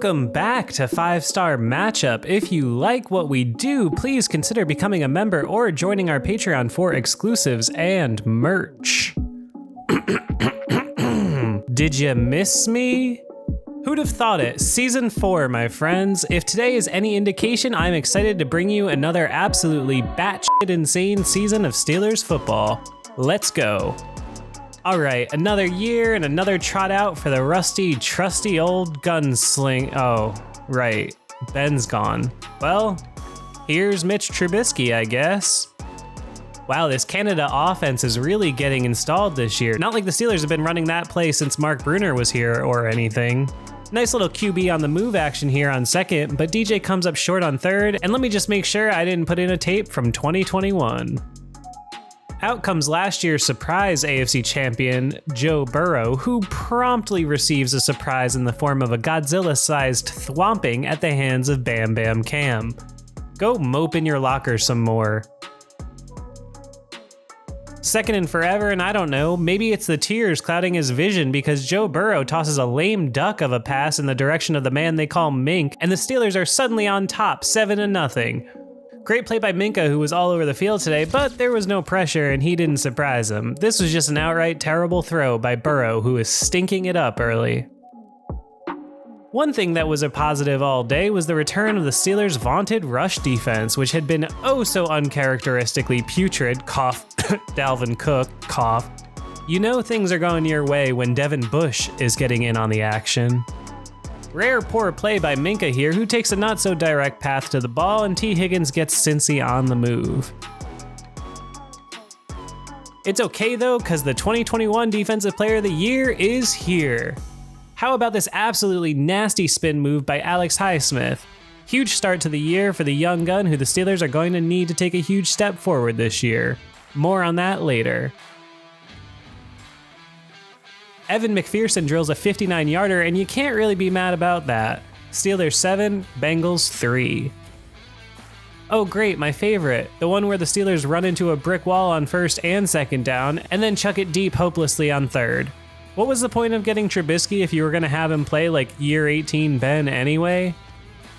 Welcome back to 5-Star Matchup. If you like what we do, please consider becoming a member or joining our Patreon for exclusives and merch. Did you miss me? Who'd have thought it? Season 4, my friends. If today is any indication, I'm excited to bring you another absolutely batshit insane season of Steelers football. Let's go. All right, another year and another trot out for the rusty, trusty old gunsling. Oh, right, Ben's gone. Well, here's Mitch Trubisky, I guess. Wow, this Canada offense is really getting installed this year. Not like the Steelers have been running that play since Mark Bruner was here or anything. Nice little QB on the move action here on second, but DJ comes up short on third, and let me just make sure I didn't put in a tape from 2021. Out comes last year's surprise AFC champion, Joe Burrow, who promptly receives a surprise in the form of a Godzilla-sized thwomping at the hands of Bam Bam Cam. Go mope in your locker some more. Second and forever, and I don't know, maybe it's the tears clouding his vision because Joe Burrow tosses a lame duck of a pass in the direction of the man they call Mink, and the Steelers are suddenly on top, 7-0. Great play by Minka, who was all over the field today, but there was no pressure and he didn't surprise him. This was just an outright terrible throw by Burrow, who is stinking it up early. One thing that was a positive all day was the return of the Steelers' vaunted rush defense, which had been oh so uncharacteristically putrid, cough, Dalvin Cook, cough. You know things are going your way when Devin Bush is getting in on the action. Rare poor play by Minka here, who takes a not so direct path to the ball, and T. Higgins gets Cincy on the move. It's okay though, cause the 2021 Defensive Player of the Year is here. How about this absolutely nasty spin move by Alex Highsmith? Huge start to the year for the young gun who the Steelers are going to need to take a huge step forward this year. More on that later. Evan McPherson drills a 59-yarder, and you can't really be mad about that. Steelers 7, Bengals 3. Oh great, my favorite. The one where the Steelers run into a brick wall on first and second down, and then chuck it deep hopelessly on third. What was the point of getting Trubisky if you were going to have him play like year 18 Ben anyway?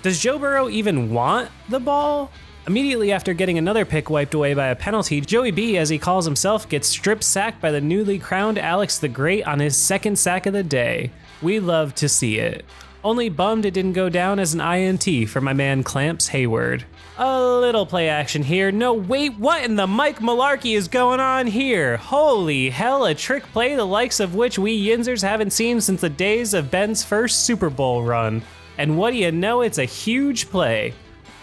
Does Joe Burrow even want the ball? Immediately after getting another pick wiped away by a penalty, Joey B, as he calls himself, gets strip sacked by the newly crowned Alex the Great on his second sack of the day. We love to see it. Only bummed it didn't go down as an INT for my man Clamps Hayward. A little play action here. No, wait, what in the Mike Malarkey is going on here? Holy hell, a trick play the likes of which we Yinzers haven't seen since the days of Ben's first Super Bowl run. And what do you know, it's a huge play.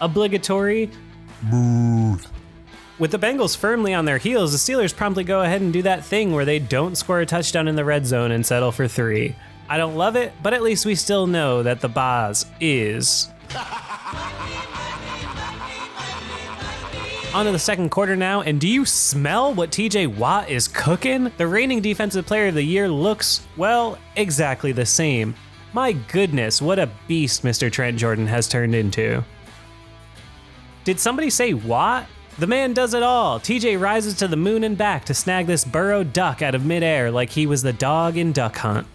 Obligatory move. With the Bengals firmly on their heels, the Steelers promptly go ahead and do that thing where they don't score a touchdown in the red zone and settle for 3. I don't love it, but at least we still know that the Boz is. On to the second quarter now, and do you smell what TJ Watt is cooking? The reigning Defensive Player of the Year looks, well, exactly the same. My goodness, what a beast Mr. Trent Jordan has turned into. Did somebody say Watt? The man does it all. TJ rises to the moon and back to snag this Burrow duck out of midair like he was the dog in Duck Hunt.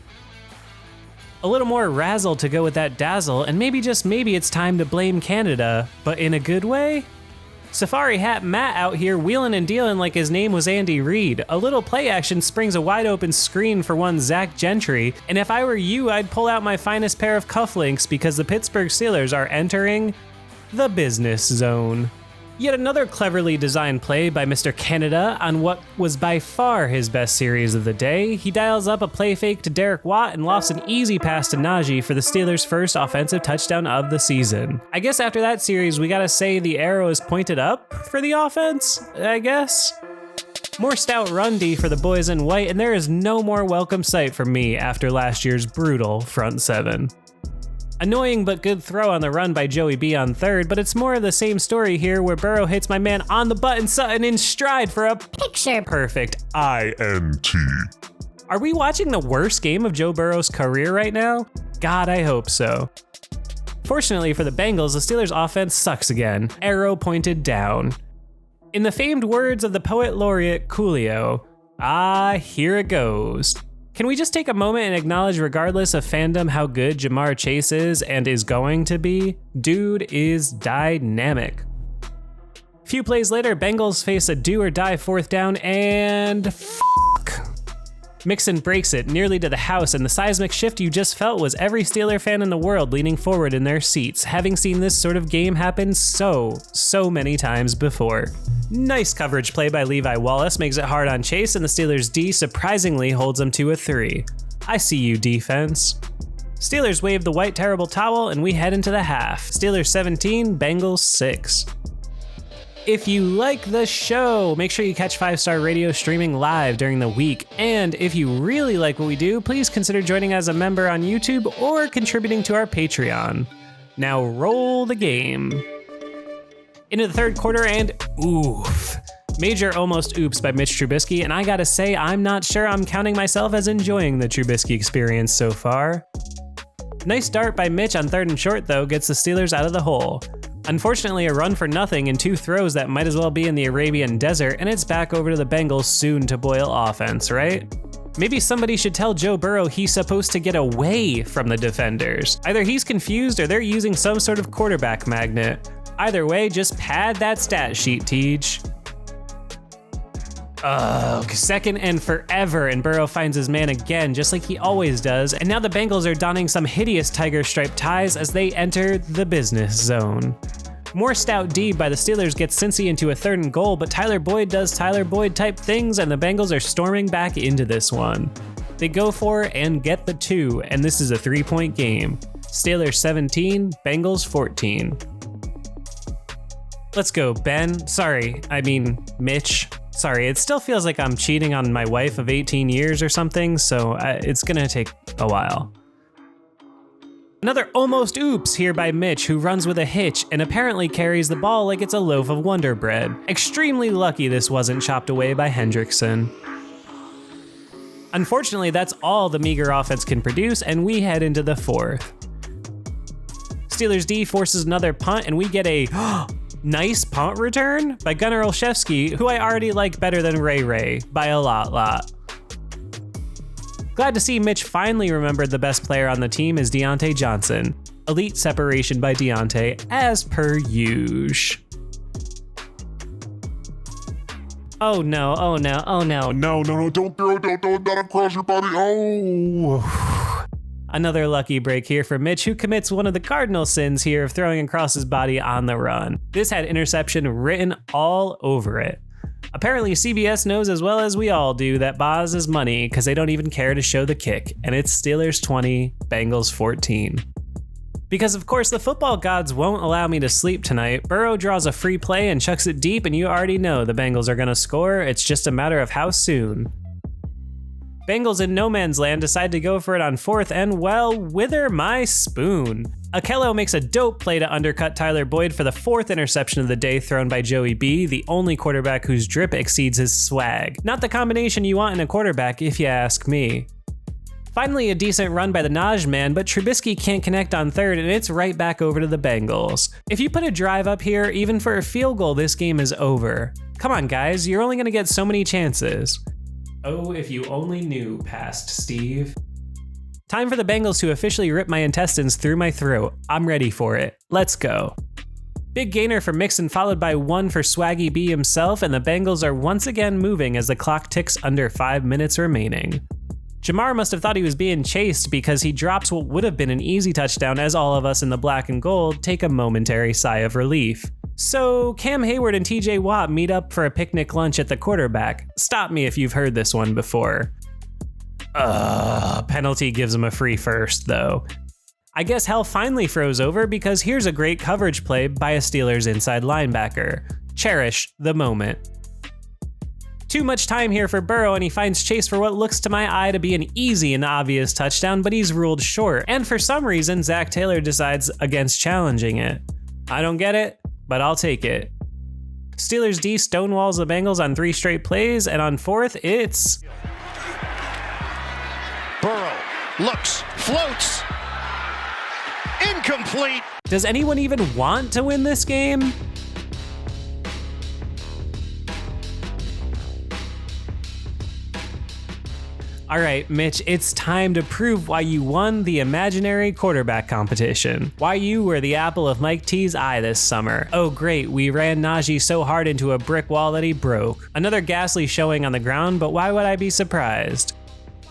A little more razzle to go with that dazzle, and maybe just maybe it's time to blame Canada, but in a good way? Safari Hat Matt out here wheeling and dealing like his name was Andy Reid. A little play action springs a wide open screen for one Zach Gentry, and if I were you, I'd pull out my finest pair of cufflinks because the Pittsburgh Steelers are entering the business zone. Yet another cleverly designed play by Mr. Canada on what was by far his best series of the day. He dials up a play fake to Derek Watt and lofts an easy pass to Najee for the Steelers' first offensive touchdown of the season. I guess after that series, we gotta say the arrow is pointed up for the offense, I guess? More stout run D for the boys in white, and there is no more welcome sight for me after last year's brutal front seven. Annoying but good throw on the run by Joey B on third, but it's more of the same story here where Burrow hits my man on the button Sutton in stride for a picture perfect INT. Are we watching the worst game of Joe Burrow's career right now? God, I hope so. Fortunately for the Bengals, the Steelers' offense sucks again, arrow pointed down. In the famed words of the poet laureate Coolio, here it goes. Can we just take a moment and acknowledge, regardless of fandom, how good Ja'Marr Chase is and is going to be? Dude is dynamic. Few plays later, Bengals face a do-or-die 4th down and Mixon breaks it nearly to the house, and the seismic shift you just felt was every Steeler fan in the world leaning forward in their seats, having seen this sort of game happen so many times before. Nice coverage play by Levi Wallace makes it hard on Chase, and the Steelers D surprisingly holds him to a 3. I see you, defense. Steelers wave the white terrible towel, and we head into the half. Steelers 17, Bengals 6. If you like the show, make sure you catch 5-Star Radio streaming live during the week. And if you really like what we do, please consider joining as a member on YouTube or contributing to our Patreon. Now roll the game. Into the third quarter and oof. Major almost oops by Mitch Trubisky, and I gotta say, I'm not sure I'm counting myself as enjoying the Trubisky experience so far. Nice dart by Mitch on 3rd and short though gets the Steelers out of the hole. Unfortunately, a run for nothing and 2 throws that might as well be in the Arabian desert, and it's back over to the Bengals' soon-to-boil offense, right? Maybe somebody should tell Joe Burrow he's supposed to get away from the defenders. Either he's confused or they're using some sort of quarterback magnet. Either way, just pad that stat sheet, Teej. Ugh, 2nd and forever, and Burrow finds his man again, just like he always does, and now the Bengals are donning some hideous tiger stripe ties as they enter the business zone. More stout D by the Steelers gets Cincy into a 3rd and goal, but Tyler Boyd does Tyler Boyd type things, and the Bengals are storming back into this one. They go for and get the 2, and this is a 3-point game. Steelers 17, Bengals 14. Let's go, Ben. Mitch. Sorry, it still feels like I'm cheating on my wife of 18 years or something, so it's gonna take a while. Another almost oops here by Mitch, who runs with a hitch and apparently carries the ball like it's a loaf of Wonder Bread. Extremely lucky this wasn't chopped away by Hendrickson. Unfortunately, that's all the meager offense can produce, and we head into the 4th. Steelers D forces another punt, and we get a nice punt return by Gunnar Olszewski, who I already like better than Ray by a lot. Glad to see Mitch finally remembered the best player on the team is Deontay Johnson. Elite separation by Deontay, as per usual. Oh no. No, don't throw that across your body. Oh. Another lucky break here for Mitch, who commits one of the cardinal sins here of throwing across his body on the run. This had interception written all over it. Apparently CBS knows as well as we all do that Boz is money because they don't even care to show the kick, and it's Steelers 20, Bengals 14. Because of course the football gods won't allow me to sleep tonight, Burrow draws a free play and chucks it deep, and you already know the Bengals are gonna score, it's just a matter of how soon. Bengals in no man's land decide to go for it on 4th, and well, wither my spoon. Akello makes a dope play to undercut Tyler Boyd for the 4th interception of the day thrown by Joey B, the only quarterback whose drip exceeds his swag. Not the combination you want in a quarterback, if you ask me. Finally, a decent run by the Naj man, but Trubisky can't connect on 3rd, and it's right back over to the Bengals. If you put a drive up here, even for a field goal, this game is over. Come on, guys, you're only gonna get so many chances. Oh, if you only knew, past Steve. Time for the Bengals to officially rip my intestines through my throat. I'm ready for it. Let's go. Big gainer for Mixon, followed by 1 for Swaggy B himself, and the Bengals are once again moving as the clock ticks under 5 minutes remaining. Ja'Marr must have thought he was being chased because he drops what would have been an easy touchdown as all of us in the black and gold take a momentary sigh of relief. So Cam Hayward and TJ Watt meet up for a picnic lunch at the quarterback. Stop me if you've heard this one before. Penalty gives him a free first though. I guess hell finally froze over because here's a great coverage play by a Steelers inside linebacker. Cherish the moment. Too much time here for Burrow, and he finds Chase for what looks to my eye to be an easy and obvious touchdown, but he's ruled short. And for some reason, Zach Taylor decides against challenging it. I don't get it, but I'll take it. Steelers D stonewalls the Bengals on 3 straight plays, and on 4th, it's Burrow looks, floats, incomplete. Does anyone even want to win this game? All right, Mitch, it's time to prove why you won the imaginary quarterback competition. Why you were the apple of Mike T's eye this summer. Oh great, we ran Najee so hard into a brick wall that he broke. Another ghastly showing on the ground, but why would I be surprised?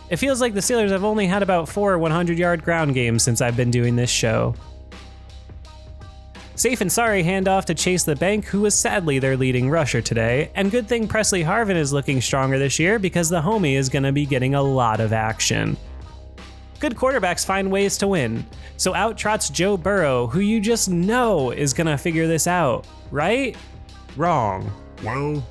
It feels like the Steelers have only had about 4 100-yard ground games since I've been doing this show. Safe and sorry handoff to Chase the Bank, who was sadly their leading rusher today, and good thing Presley Harvin is looking stronger this year because the homie is going to be getting a lot of action. Good quarterbacks find ways to win, so out trots Joe Burrow, who you just know is going to figure this out, right? Wrong. Well,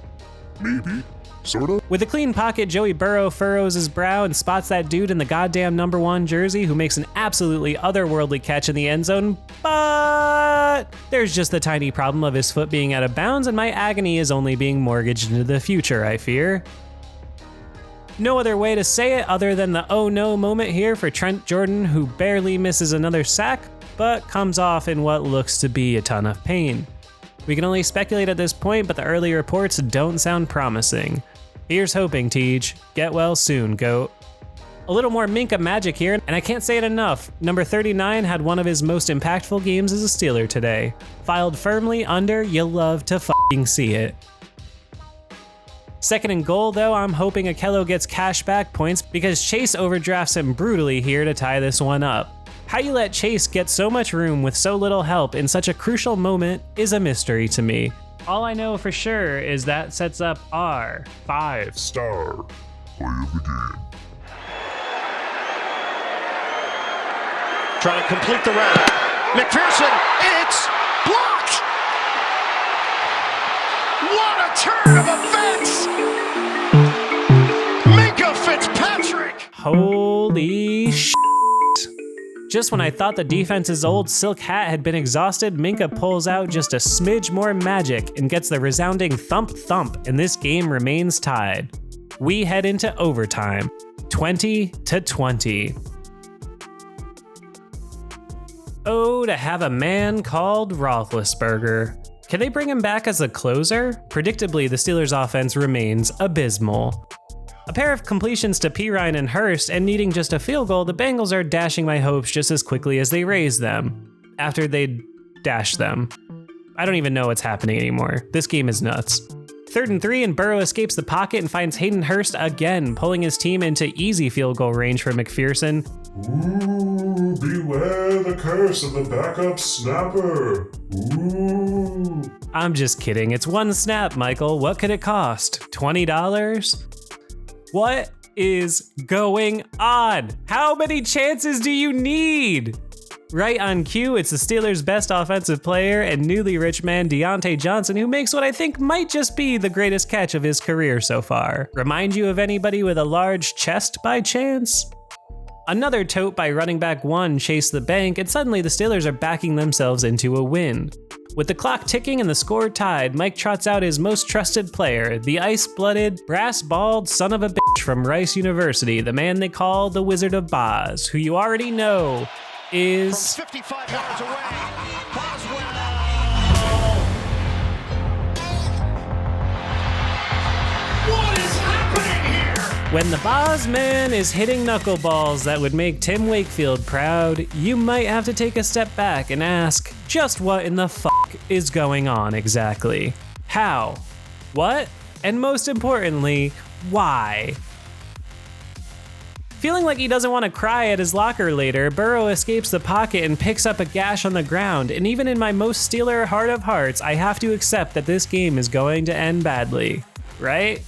maybe. Sorta? With a clean pocket, Joey Burrow furrows his brow and spots that dude in the goddamn number 1 jersey who makes an absolutely otherworldly catch in the end zone, but there's just the tiny problem of his foot being out of bounds and my agony is only being mortgaged into the future, I fear. No other way to say it other than the oh no moment here for Trent Jordan, who barely misses another sack, but comes off in what looks to be a ton of pain. We can only speculate at this point, but the early reports don't sound promising. Here's hoping, Tej. Get well soon, GOAT. A little more Minka magic here, and I can't say it enough. Number 39 had one of his most impactful games as a Steeler today. Filed firmly under, you'll love to f***ing see it. Second and goal, though, I'm hoping Akello gets cashback points because Chase overdrafts him brutally here to tie this one up. How you let Chase get so much room with so little help in such a crucial moment is a mystery to me. All I know for sure is that sets up our 5-star Play of the game. Trying to complete the route. McPherson, it's blocked! What a turn of events! Minka Fitzpatrick! Holy shit. Just when I thought the defense's old silk hat had been exhausted, Minka pulls out just a smidge more magic and gets the resounding thump thump, and this game remains tied. We head into overtime, 20-20. Oh, to have a man called Roethlisberger. Can they bring him back as a closer? Predictably, the Steelers' offense remains abysmal. A pair of completions to Pirine and Hurst, and needing just a field goal, the Bengals are dashing my hopes just as quickly as they raise them. After they dash them. I don't even know what's happening anymore. This game is nuts. 3rd and 3, and Burrow escapes the pocket and finds Hayden Hurst again, pulling his team into easy field goal range for McPherson. Ooh, beware the curse of the backup snapper. Ooh. I'm just kidding. It's one snap, Michael. What could it cost? $20? What is going on? How many chances do you need? Right on cue, it's the Steelers' best offensive player and newly rich man Deontay Johnson who makes what I think might just be the greatest catch of his career so far. Remind you of anybody with a large chest by chance? Another tote by running back 1 Chase the Bank, and suddenly the Steelers are backing themselves into a win. With the clock ticking and the score tied, Mike trots out his most trusted player, the ice-blooded, brass-balled son of a bitch from Rice University, the man they call the Wizard of Boz, who you already know is... From 55 yards away, Boswell! What is happening here? When the Bozman is hitting knuckleballs that would make Tim Wakefield proud, you might have to take a step back and ask, just what in the fuck is going on exactly? How? What? And most importantly, why? Feeling like he doesn't want to cry at his locker later, Burrow escapes the pocket and picks up a gash on the ground, and even in my most Steeler heart of hearts, I have to accept that this game is going to end badly, right?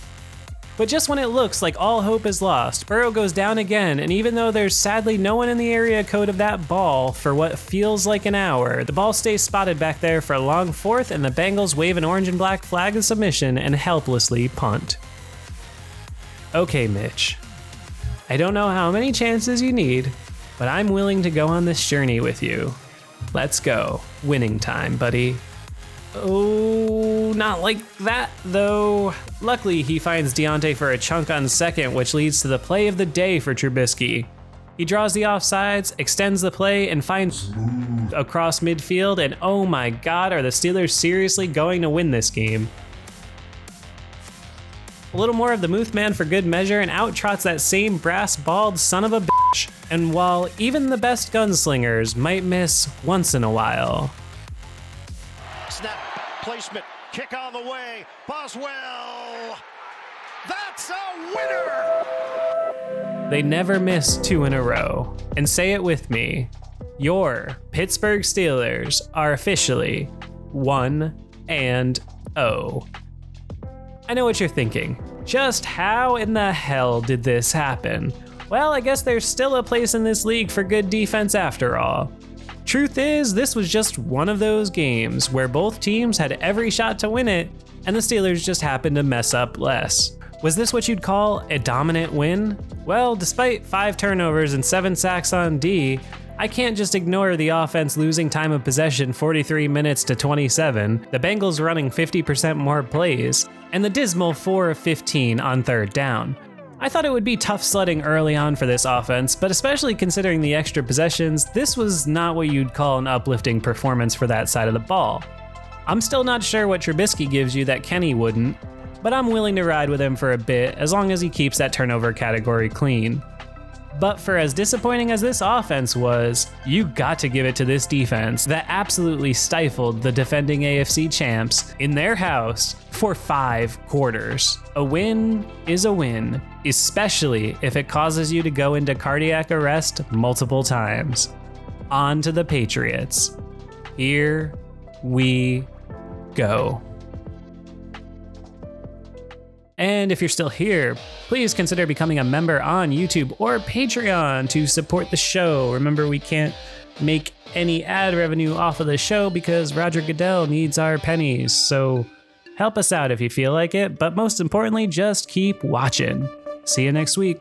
But just when it looks like all hope is lost, Burrow goes down again, and even though there's sadly no one in the area code of that ball for what feels like an hour, the ball stays spotted back there for a long 4th, and the Bengals wave an orange and black flag of submission and helplessly punt. Okay, Mitch. I don't know how many chances you need, but I'm willing to go on this journey with you. Let's go. Winning time, buddy. Oh, not like that, though. Luckily, he finds Deontay for a chunk on 2nd, which leads to the play of the day for Trubisky. He draws the offsides, extends the play, and finds across midfield, and oh my god, are the Steelers seriously going to win this game? little more of the Muthman for good measure and out-trots that same brass-balled son of a bitch. And while even the best gunslingers might miss once in a while. Snap, placement, kick on the way, Boswell! That's a winner! They never miss 2 in a row. And say it with me. Your Pittsburgh Steelers are officially 1-0. I know what you're thinking. Just how in the hell did this happen? Well, I guess there's still a place in this league for good defense after all. Truth is, this was just one of those games where both teams had every shot to win it, and the Steelers just happened to mess up less. Was this what you'd call a dominant win? Well, despite 5 turnovers and 7 sacks on D, I can't just ignore the offense losing time of possession 43 minutes to 27, the Bengals running 50% more plays, and the dismal 4 of 15 on 3rd down. I thought it would be tough sledding early on for this offense, but especially considering the extra possessions, this was not what you'd call an uplifting performance for that side of the ball. I'm still not sure what Trubisky gives you that Kenny wouldn't, but I'm willing to ride with him for a bit as long as he keeps that turnover category clean. But for as disappointing as this offense was, you got to give it to this defense that absolutely stifled the defending AFC champs in their house for 5 quarters. A win is a win, especially if it causes you to go into cardiac arrest multiple times. On to the Patriots. Here we go. And if you're still here, please consider becoming a member on YouTube or Patreon to support the show. Remember, we can't make any ad revenue off of the show because Roger Goodell needs our pennies. So help us out if you feel like it, but most importantly, just keep watching. See you next week.